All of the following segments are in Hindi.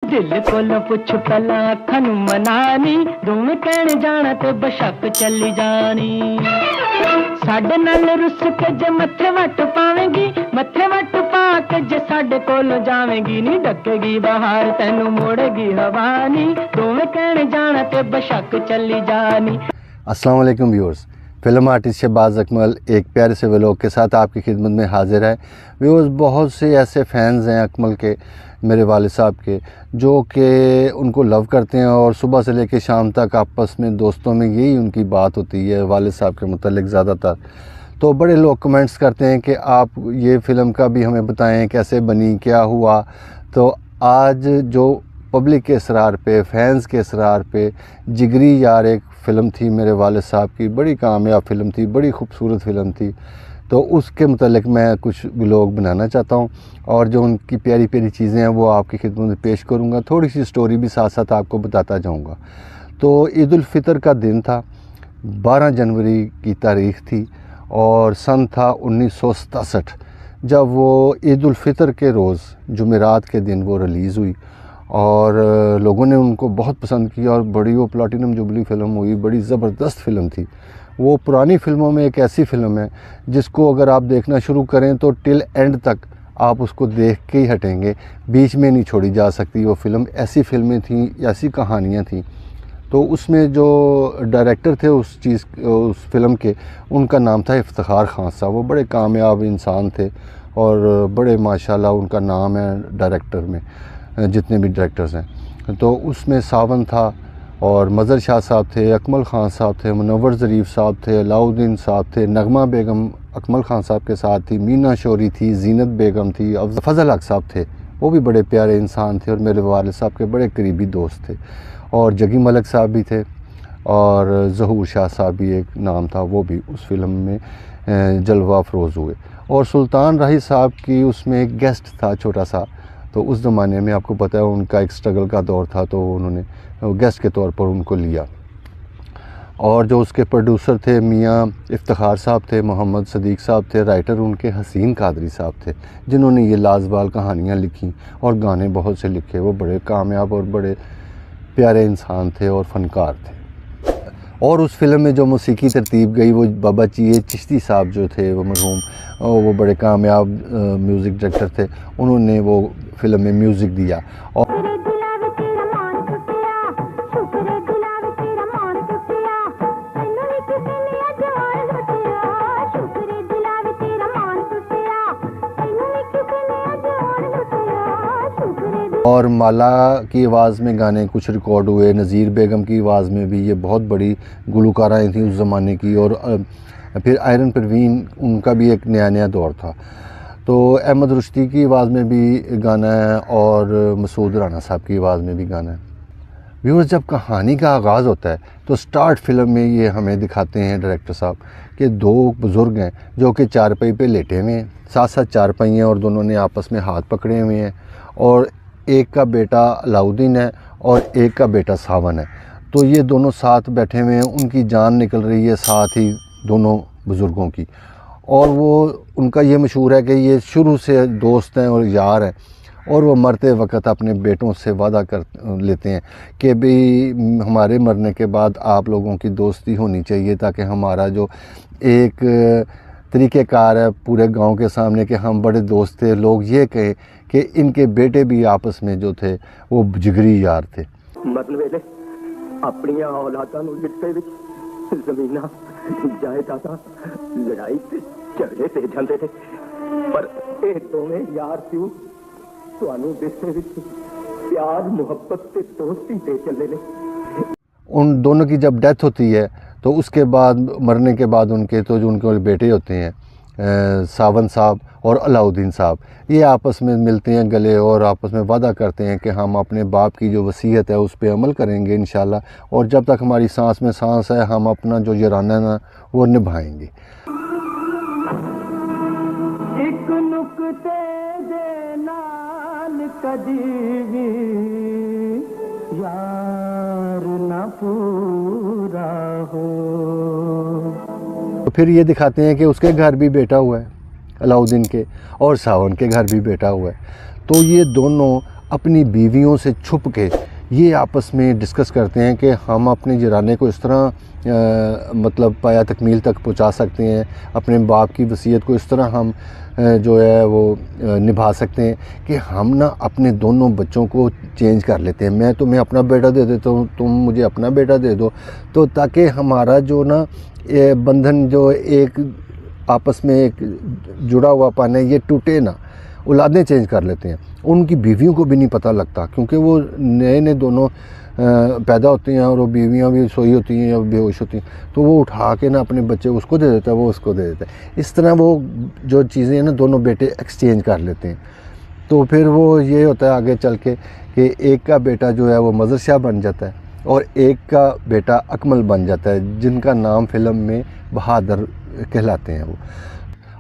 दिल कोलों पुछ पहला अखां नूं मनानी, दोवें कहण जाना ते बशक चली जानी। साडे नाल रुस के जे मथे वट पावेंगी, मथे वट पा के जे साडे कोल जावेंगी नी, डकेगी बाहर तैनू मोड़ेगी हवानी, दोवें कहण जाना ते बशक चली जानी। अस्सलाम वालेकुम viewers, film artist Shahbaz Akmal एक प्यारे से व्लॉग के साथ आपकी खिदमत में हाजिर है। व्यूअर्स, बहुत से ऐसे फैंस हैं अकमल के, मेरे वालिद साहब के, जो कि उनको लव करते हैं और सुबह से लेकर शाम तक आपस में दोस्तों में यही उनकी बात होती है वालिद साहब के मुतालिक ज़्यादातर। तो बड़े लोग कमेंट्स करते हैं कि आप ये फ़िल्म का भी हमें बताएं, कैसे बनी, क्या हुआ। तो आज जो पब्लिक के इसरार पे, फैंस के इसरार पे, जिगरी यार एक फ़िल्म थी मेरे वालिद साहब की, बड़ी कामयाब फ़िल्म थी, बड़ी खूबसूरत फ़िल्म थी। तो उसके मुतालिक मैं कुछ व्लॉग बनाना चाहता हूँ और जो उनकी प्यारी प्यारी चीज़ें हैं वो आपकी खिदमत में पेश करूँगा। थोड़ी सी स्टोरी भी साथ साथ आपको बताता जाऊँगा। तो ईद उल फ़ितर का दिन था, 12 जनवरी की तारीख़ थी और सन था 1967, जब वो ईद उल फ़ितर के रोज़ जुमेरात के दिन वो रिलीज़ हुई और लोगों ने उनको बहुत पसंद किया और बड़ी वो प्लैटिनम जुबली फ़िल्म हुई, बड़ी ज़बरदस्त फ़िल्म थी। वो पुरानी फ़िल्मों में एक ऐसी फ़िल्म है जिसको अगर आप देखना शुरू करें तो टिल एंड तक आप उसको देख के ही हटेंगे, बीच में नहीं छोड़ी जा सकती वो फ़िल्म। ऐसी फ़िल्में थीं, ऐसी कहानियाँ थीं। तो उसमें जो डायरेक्टर थे उस फ़िल्म के, उनका नाम था इफ्तिखार खान साहब। वो बड़े कामयाब इंसान थे और बड़े माशाल्लाह उनका नाम है डायरेक्टर में, जितने भी डायरेक्टर्स हैं। तो उसमें सावन था और मज़र शाह साहब थे, अकमल ख़ान साहब थे, मुनव्वर ज़रीफ़ साहब थे, अलाउद्दीन साहब थे, नगमा बेगम अकमल ख़ान साहब के साथ थी, मीना शोरी थी, ज़ीनत बेगम थी, फ़ज़ल हक साहब थे, वो भी बड़े प्यारे इंसान थे और मेरे वालिद साहब के बड़े करीबी दोस्त थे। और जगी मलिक साहब भी थे और ज़हूर शाह साहब भी एक नाम था, वो भी उस फ़िल्म में जलवा अफरोज़ हुए। और सुल्तान राही साहब की उसमें एक गेस्ट था छोटा सा। तो उस ज़माने में आपको पता है उनका एक स्ट्रगल का दौर था, तो उन्होंने गेस्ट के तौर पर उनको लिया। और जो उसके प्रोड्यूसर थे मियाँ इफ्तिखार साहब थे, मोहम्मद सदीक़ साहब थे, राइटर उनके हसीन कादरी साहब थे, जिन्होंने ये लाजवाल कहानियाँ लिखी और गाने बहुत से लिखे। वो बड़े कामयाब और बड़े प्यारे इंसान थे और फ़नकार थे। और उस फ़िल्म में जो मौसीकी तरतीब गई वो बाबा चीए चिश्ती साहब जो थे, वो मरहूम, वो बड़े कामयाब म्यूज़िक डायरेक्टर थे, उन्होंने वो फ़िल्म में म्यूज़िक दिया। और माला की आवाज़ में गाने कुछ रिकॉर्ड हुए, नज़ीर बेगम की आवाज़ में भी, ये बहुत बड़ी गुलकाराएँ थी उस ज़माने की। और फिर आयरन परवीन, उनका भी एक नया दौर था। तो अहमद रुश्ती की आवाज़ में भी गाना है और मसूद राना साहब की आवाज़ में भी गाना है। व्यूअर्स, जब कहानी का आगाज़ होता है तो स्टार्ट फ़िल्म में ये हमें दिखाते हैं डायरेक्टर साहब कि दो बुज़ुर्ग हैं जो कि चारपाई पे लेटे हुए हैं, साथ साथ चारपाई हैं और दोनों ने आपस में हाथ पकड़े हुए हैं। और एक का बेटा अलाउद्दीन है और एक का बेटा सावन है। तो ये दोनों साथ बैठे हुए हैं, उनकी जान निकल रही है साथ ही दोनों बुज़ुर्गों की। और वो उनका ये मशहूर है कि ये शुरू से दोस्त हैं और यार हैं, और वो मरते वक्त अपने बेटों से वादा कर लेते हैं कि भाई हमारे मरने के बाद आप लोगों की दोस्ती होनी चाहिए, ताकि हमारा जो एक तरीक़ेकार है पूरे गांव के सामने कि हम बड़े दोस्त थे, लोग ये कहें कि इनके बेटे भी आपस में जो थे वो जिगरी यार थे। मरन वेले अपनी औलादां नूं लिट्टे विच ज़मीनां जायदादां लड़ाई ते झगड़े ते जांदे थे, पर ये दोवें यार क्यों तुहानूं दिसदे विच प्यार मुहब्बत ते दोस्ती दे चले ने। उन दोनों की जब डेथ होती है तो उसके बाद, मरने के बाद उनके, तो जो उनके बेटे होते हैं सावन साहब और अलाउद्दीन साहब, ये आपस में मिलते हैं गले और आपस में वादा करते हैं कि हम अपने बाप की जो वसीयत है उस पर अमल करेंगे इंशाल्लाह, और जब तक हमारी सांस में सांस है हम अपना जो याराना है ना वो निभाएंगे। एक नुक्ते दे नाल कदी भी यार ना पूरा हो। तो फिर ये दिखाते हैं कि उसके घर भी बेटा हुआ है, अलाउद्दीन के, और सावन के घर भी बेटा हुआ है। तो ये दोनों अपनी बीवियों से छुप के ये आपस में डिस्कस करते हैं कि हम अपने जराने को इस तरह मतलब पाया तकमील तक पहुंचा सकते हैं, अपने बाप की वसीयत को इस तरह हम जो है वो निभा सकते हैं कि हम ना अपने दोनों बच्चों को चेंज कर लेते हैं। मैं तुम्हें अपना बेटा दे देता हूँ, तुम मुझे अपना बेटा दे दो, तो ताकि हमारा जो ना ये बंधन जो एक आपस में एक जुड़ा हुआ पाना है ये टूटे ना। औलादें चेंज कर लेते हैं, उनकी बीवियों को भी नहीं पता लगता, क्योंकि वो नए नए दोनों पैदा होती हैं और वो बीवियाँ भी सोई होती हैं या बेहोश होती हैं, तो वो उठा के ना अपने बच्चे उसको दे देता है, वो उसको दे देता है। इस तरह वो जो चीज़ें हैं ना दोनों बेटे एक्सचेंज कर लेते हैं। तो फिर वो ये होता है आगे चल के कि एक का बेटा जो है वो मज़र शाह बन जाता है और एक का बेटा अकमल बन जाता है, जिनका नाम फ़िल्म में बहादुर कहलाते हैं वो।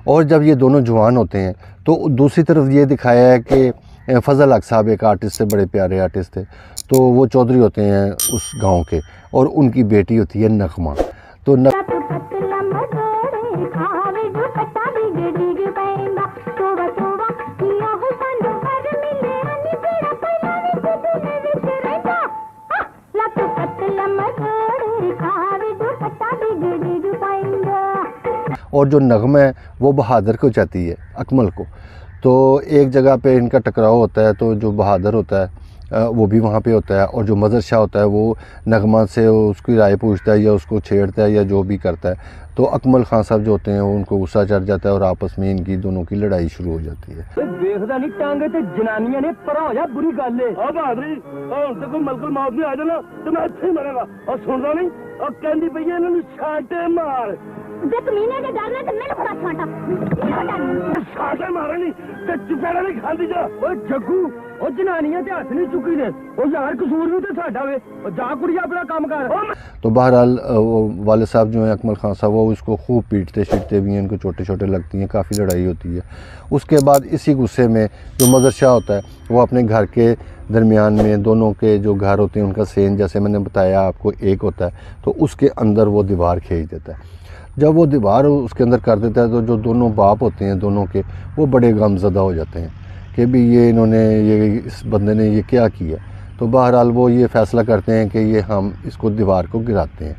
और जब ये दोनों जवान होते हैं तो दूसरी तरफ ये दिखाया है कि फ़ज़ल हक साहब एक आर्टिस्ट थे, बड़े प्यारे आर्टिस्ट थे, तो वो चौधरी होते हैं उस गांव के और उनकी बेटी होती है नगमा। तो और जो नगमा है वो बहादुर को चाहती है अकमल को। तो एक जगह पे इनका टकराव होता है, तो जो बहादुर होता है वो भी वहाँ पे होता है और जो मज़र शाह होता है वो नगमा से उसकी राय पूछता है या उसको छेड़ता है या जो भी करता है। तो अकमल खान साहब जो होते हैं वो उनको गुस्सा चढ़ जाता है और आपस में इनकी दोनों की लड़ाई शुरू हो जाती है। देखदा नहीं टांगे ते जनानियां ने परा हो जा बुरी गल है। आ बहादुरी हुण ते कोई मलकल मौत नहीं आ जाना ते मैं इत्थे ही मरेगा। और सुनदा नहीं और कहंदी पई इन्हां नूं छांटे मार जे कमीने दे डर ने ते मैनू बड़ा छांटा छांटे मारे नहीं ते चुपेड़ा नहीं खांदी जा। ओए जग्गू ओ जनानियां ते हथ नहीं चुकी ने, ओ यार कसूर भी ते साडा वे, ओ जा कुड़िया अपना काम कर। तो बहरहाल वो वाले साहब जो हैं अकमल खान साहब वो उसको खूब पीटते शीटते भी हैं, इनको छोटे छोटे लगती हैं, काफ़ी लड़ाई होती है। उसके बाद इसी गुस्से में जो मज़र शाह होता है वो अपने घर के दरमियान में दोनों के जो घर होते हैं उनका सेन जैसे मैंने बताया आपको एक होता है, तो उसके अंदर वो दीवार खींच देता है। जब वो दीवार उसके अंदर कर देता है तो जो दोनों बाप होते हैं दोनों के वो बड़े गमज़दा हो जाते हैं कि भी ये इन्होंने ये इस बंदे ने ये क्या किया। तो बहरहाल वो ये फ़ैसला करते हैं कि ये हम इसको दीवार को गिराते हैं।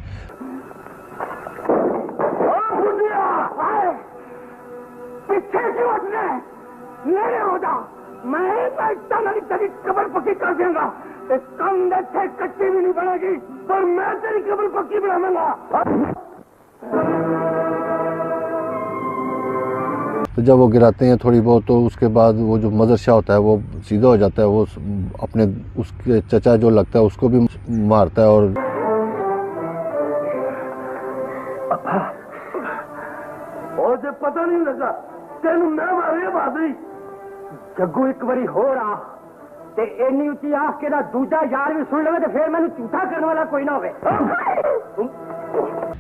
कबर पक्की कर देगा, कंधे से कच्ची भी नहीं बनेगी पर मैं तेरी कबर पक्की बनाऊंगा। तो जब वो गिराते हैं थोड़ी बहुत तो उसके बाद वो जो मज़र शाह होता है वो सीधा हो जाता है, वो अपने उसके चचा जो लगता है उसको भी मारता है। और जब पता नहीं लगा तेन मैं मारे बहादुरी। जग्गू एक बारी हो रहा ते इन्नी उच्ची आख के ना दूजा यार भी सुन लवे तो फिर मैंने झूठा करने वाला कोई ना होवे।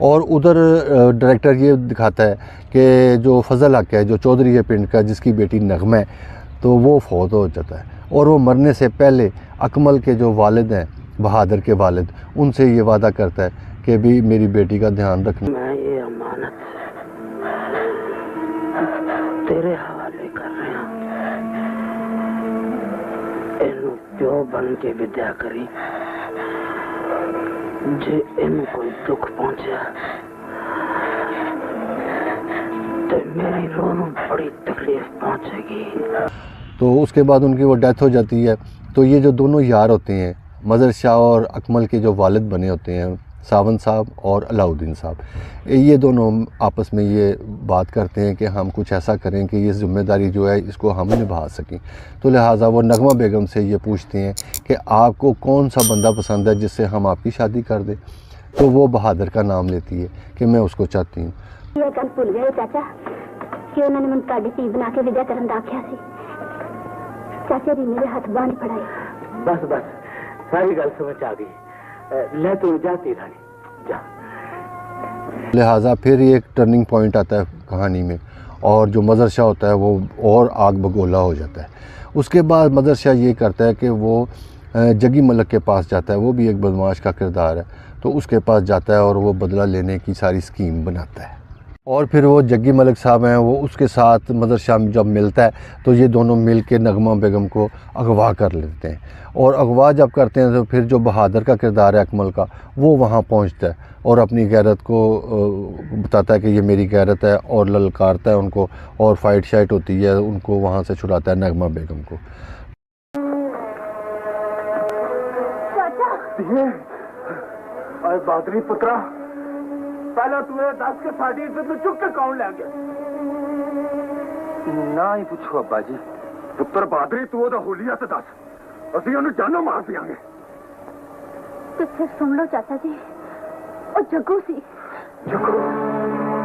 और उधर डायरेक्टर ये दिखाता है कि जो फ़ज़ल हक है जो चौधरी है पिंड का, जिसकी बेटी नगमा है, तो वो फौत हो जाता है और वो मरने से पहले अकमल के जो वालिद हैं बहादुर के वालिद, उनसे ये वादा करता है कि भी मेरी बेटी का ध्यान रखना। मैं ये अमानत तेरे हवाले कर रहा हूं, इनू प्यो बन के विद्या करी, जे इन कोई दुख पहुंचा तो मेरी रूह में बड़ी तकलीफ पहुंचेगी। तो उसके बाद उनकी वो डेथ हो जाती है। तो ये जो दोनों यार होते हैं मज़र शाह और अकमल के जो वालिद बने होते हैं सावन साहब और अलाउद्दीन साहब, ये दोनों आपस में ये बात करते हैं कि हम कुछ ऐसा करें कि ये ज़िम्मेदारी जो है इसको हम निभा सकें। तो लिहाजा वो नगमा बेगम से ये पूछते हैं कि आपको कौन सा बंदा पसंद है जिससे हम आपकी शादी कर दें। तो वो बहादुर का नाम लेती है कि मैं उसको चाहती हूँ। ये गल भुल गए चाचा कि उन्होंने मैं ताड़ी धी बना के विदा करन दा आख्या सी। चाचा जी मेरे हाथ बांध पड़ाई। बस बस सारी गल समझ आ गई। ले तू जाती रानी जा। लिहाजा फिर एक टर्निंग पॉइंट आता है कहानी में और जो मज़र शाह होता है वो और आग बगोला हो जाता है। उसके बाद मज़र शाह ये करता है कि वो जगी मलक के पास जाता है, वो भी एक बदमाश का किरदार है, तो उसके पास जाता है और वो बदला लेने की सारी स्कीम बनाता है। और फिर वो जग्गी मलिक साहब हैं, वो उसके साथ मदर शाह जब मिलता है तो ये दोनों मिल के नगमा बेगम को अगवा कर लेते हैं। और अगवा जब करते हैं तो फिर जो बहादुर का किरदार है अकमल का, वो वहाँ पहुँचता है और अपनी गैरत को बताता है कि ये मेरी गैरत है, और ललकारता है उनको, और फाइट शाइट होती है, उनको वहाँ से छुड़ाता है नगमा बेगम को। अरे बहादुरी पुत्रा, पहला तुम्हें दस के साड़ी इज्जत में चुक के कौन ले गया? ना ही पूछो अब्बा जी। पुत्र बहादुरी तू ओदा हुलिया तो दस, असि ओनू जानो मार दियांगे। तो फिर सुन लो चाचा जी, और जग्गू सी।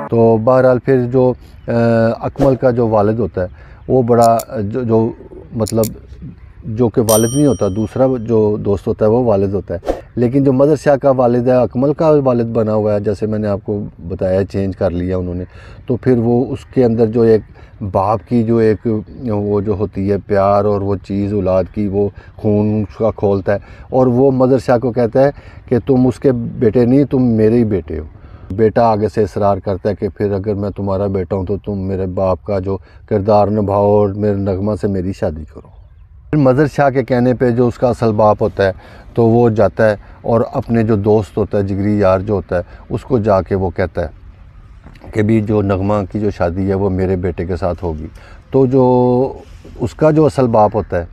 तो बहरहाल फिर जो अकमल का जो वालिद होता है वो बड़ा जो मतलब जो कि वालिद नहीं होता, दूसरा जो दोस्त होता है वो वालिद होता है। लेकिन जो मदर शाह का वालिद है अकमल का वालिद बना हुआ है, जैसे मैंने आपको बताया, चेंज कर लिया उन्होंने। तो फिर वो उसके अंदर जो एक बाप की जो एक वो जो होती है प्यार और वो चीज़ औलाद की, वो खून उसका खोलता है और वो मदर शाह को कहता है कि तुम उसके बेटे नहीं, तुम मेरे ही बेटे हो। बेटा आगे से इसरार करता है कि फिर अगर मैं तुम्हारा बेटा हूँ तो तुम मेरे बाप का जो किरदार निभाओ और मेरे नगमा से मेरी शादी करो। फिर मदर शाह के कहने पे जो उसका असल बाप होता है तो वो जाता है और अपने जो दोस्त होता है, जिगरी यार जो होता है, उसको जाके वो कहता है कि भी जो नगमा की जो शादी है वो मेरे बेटे के साथ होगी। तो जो उसका जो असल बाप होता है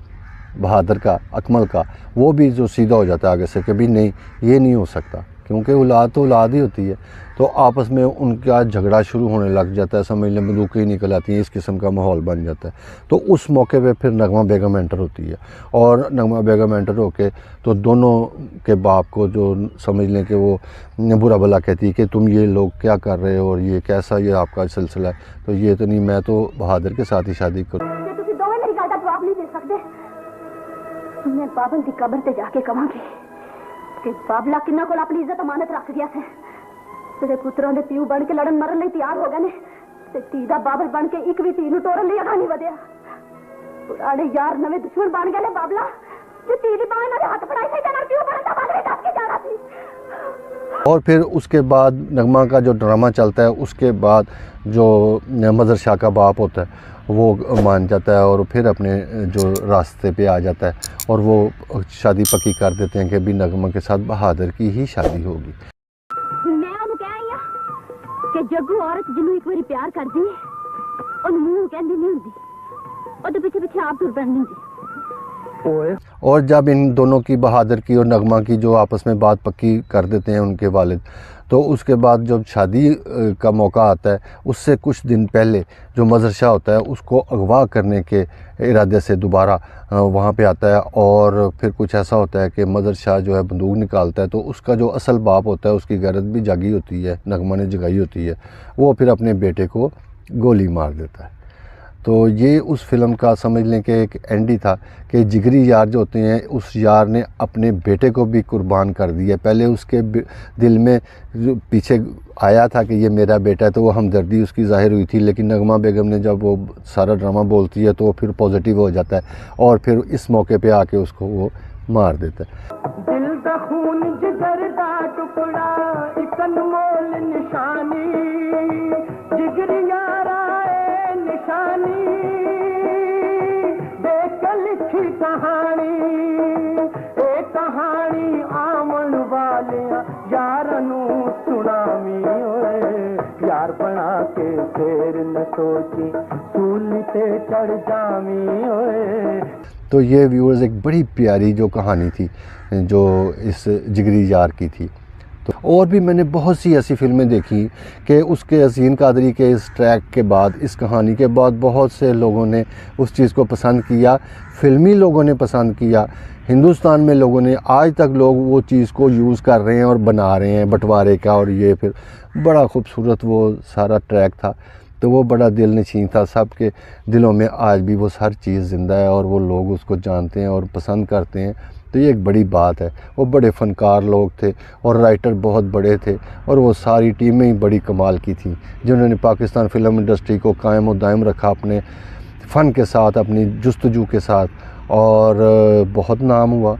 बहादुर का, अकमल का, वो भी जो सीधा हो जाता है आगे से कि भी नहीं, ये नहीं हो सकता, क्योंकि औलाद तो औलाद ही होती है। तो आपस में उनका झगड़ा शुरू होने लग जाता है, समझ लें बंदूकें ही निकल आती हैं, इस किस्म का माहौल बन जाता है। तो उस मौके पे फिर नगमा बेगम एंटर होती है और नगमा बेगम एंटर होके तो दोनों के बाप को जो समझ लें कि वो बुरा भला कहती है कि तुम ये लोग क्या कर रहे हो और ये कैसा ये आपका सिलसिला है, तो ये तो नहीं, मैं तो बहादुर के साथ ही शादी करूँ। ਤੁਸੀਂ ਦੋਵੇਂ ਮੇਰੀ ਗੱਲ ਦਾ ਜਵਾਬ ਨਹੀਂ ਦੇ ਸਕਦੇ। मैं बाबल की कब्र ते जाके कहांगी कि बाबला किन्ना कोल अपनी इज्जत अमानत रख गया है। तेरे पुत्रों दे पीऊ बन के लड़न मरन लई तैयार हो गए ने ते धी दा बाबल बन के एक भी धी नूं तोड़न लई अगा नहीं वधिया। पुराने यार नवे दुश्मन बन गए ने बाबला, जे धी दी बांह नाल हाथ फड़ाई थे तेरा पीऊ बन दा बाबल दस के जाना थी। और फिर उसके बाद नगमा का जो ड्रामा चलता है, उसके बाद जो मदर शाह का बाप होता है वो मान जाता है और फिर अपने जो रास्ते पे आ जाता है और वो शादी पक्की कर देते हैं कि भी नगमा के साथ बहादुर की ही शादी होगी। मैं उन्हें कह आई कि जग्गू औरत जिन्होंने एक बार प्यार कर दी और मुंह कहती नहीं होती और तो पीछे पीछे आप तुर पैंदी होंगी। और जब इन दोनों की, बहादुर की और नगमा की, जो आपस में बात पक्की कर देते हैं उनके वालिद, तो उसके बाद जब शादी का मौका आता है उससे कुछ दिन पहले जो मदर शाह होता है उसको अगवा करने के इरादे से दोबारा वहाँ पे आता है। और फिर कुछ ऐसा होता है कि मदर शाह जो है बंदूक निकालता है, तो उसका जो असल बाप होता है उसकी गैरत भी जागी होती है, नगमा ने जगाई होती है, वो फिर अपने बेटे को गोली मार देता है। तो ये उस फिल्म का समझ लें कि एक एंड ही था कि जिगरी यार जो होते हैं, उस यार ने अपने बेटे को भी कुर्बान कर दिया। पहले उसके दिल में पीछे आया था कि ये मेरा बेटा है, तो वो हमदर्दी उसकी ज़ाहिर हुई थी, लेकिन नगमा बेगम ने जब वो सारा ड्रामा बोलती है तो वो फिर पॉजिटिव हो जाता है और फिर इस मौके पे आके उसको वो मार देता है। दिल दा खून जिगर दा टुकड़ा एक अनमोल निशानी, जिगर यारा ए निशानी, देख लिखी कहानी, ए कहानी आमन वाले यार नू सुनामी ओए, यार बना के फेर न सोची सूली ते चढ़ जामी ओए। तो ये व्यूअर्स एक बड़ी प्यारी जो कहानी थी जो इस जिगरी यार की थी। तो और भी मैंने बहुत सी ऐसी फिल्में देखी कि उसके हसीन कादरी के इस ट्रैक के बाद, इस कहानी के बाद बहुत से लोगों ने उस चीज़ को पसंद किया, फिल्मी लोगों ने पसंद किया, हिंदुस्तान में लोगों ने, आज तक लोग वो चीज़ को यूज़ कर रहे हैं और बना रहे हैं बंटवारे का। और ये फिर बड़ा खूबसूरत वो सारा ट्रैक था, तो वो बड़ा दिल नशीं था, सबके दिलों में आज भी वो हर चीज़ ज़िंदा है और वो लोग उसको जानते हैं और पसंद करते हैं। तो ये एक बड़ी बात है। वो बड़े फ़नकार लोग थे और राइटर बहुत बड़े थे और वो सारी टीमें ही बड़ी कमाल की थी, जिन्होंने पाकिस्तान फ़िल्म इंडस्ट्री को कायम और दायम रखा अपने फ़न के साथ, अपनी जुस्तजू के साथ, और बहुत नाम हुआ।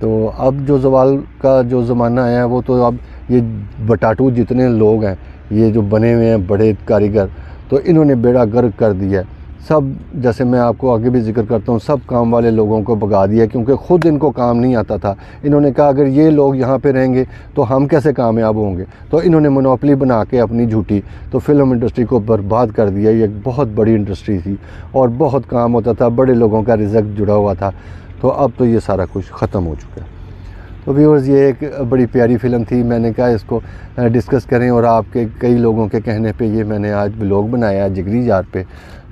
तो अब जो ज़वाल का जो ज़माना आया है वो तो अब ये बटाटू जितने लोग हैं ये जो बने हुए हैं बड़े कारीगर, तो इन्होंने बेड़ा गर्क कर दिया। सब, जैसे मैं आपको आगे भी जिक्र करता हूँ, सब काम वाले लोगों को भगा दिया क्योंकि ख़ुद इनको काम नहीं आता था। इन्होंने कहा अगर ये लोग यहाँ पे रहेंगे तो हम कैसे कामयाब होंगे, तो इन्होंने मोनोपोली बना के अपनी झूठी तो फिल्म इंडस्ट्री को बर्बाद कर दिया। ये एक बहुत बड़ी इंडस्ट्री थी और बहुत काम होता था, बड़े लोगों का रिज़्क जुड़ा हुआ था। तो अब तो ये सारा कुछ ख़त्म हो चुका है। तो व्यूअर्स, ये एक बड़ी प्यारी फ़िल्म थी, मैंने कहा इसको डिस्कस करें, और आपके कई लोगों के कहने पे ये मैंने आज व्लॉग बनाया जिगरी जार पे।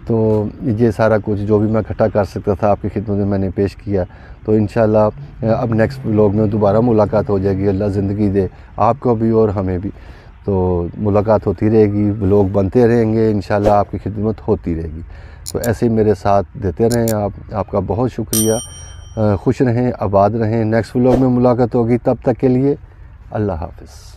तो ये सारा कुछ जो भी मैं इकट्ठा कर सकता था आपकी खिदमत में मैंने पेश किया। तो इंशाल्लाह अब नेक्स्ट व्लॉग में दोबारा मुलाकात हो जाएगी, अल्लाह ज़िंदगी दे आपको भी और हमें भी। तो मुलाकात होती रहेगी, व्लॉग बनते रहेंगे, इंशाल्लाह आपकी खिदमत होती रहेगी। तो ऐसे ही मेरे साथ देते रहें आप, आपका बहुत शुक्रिया। खुश रहें, आबाद रहें। नेक्स्ट व्लॉग में मुलाकात होगी, तब तक के लिए अल्लाह हाफ़िज़।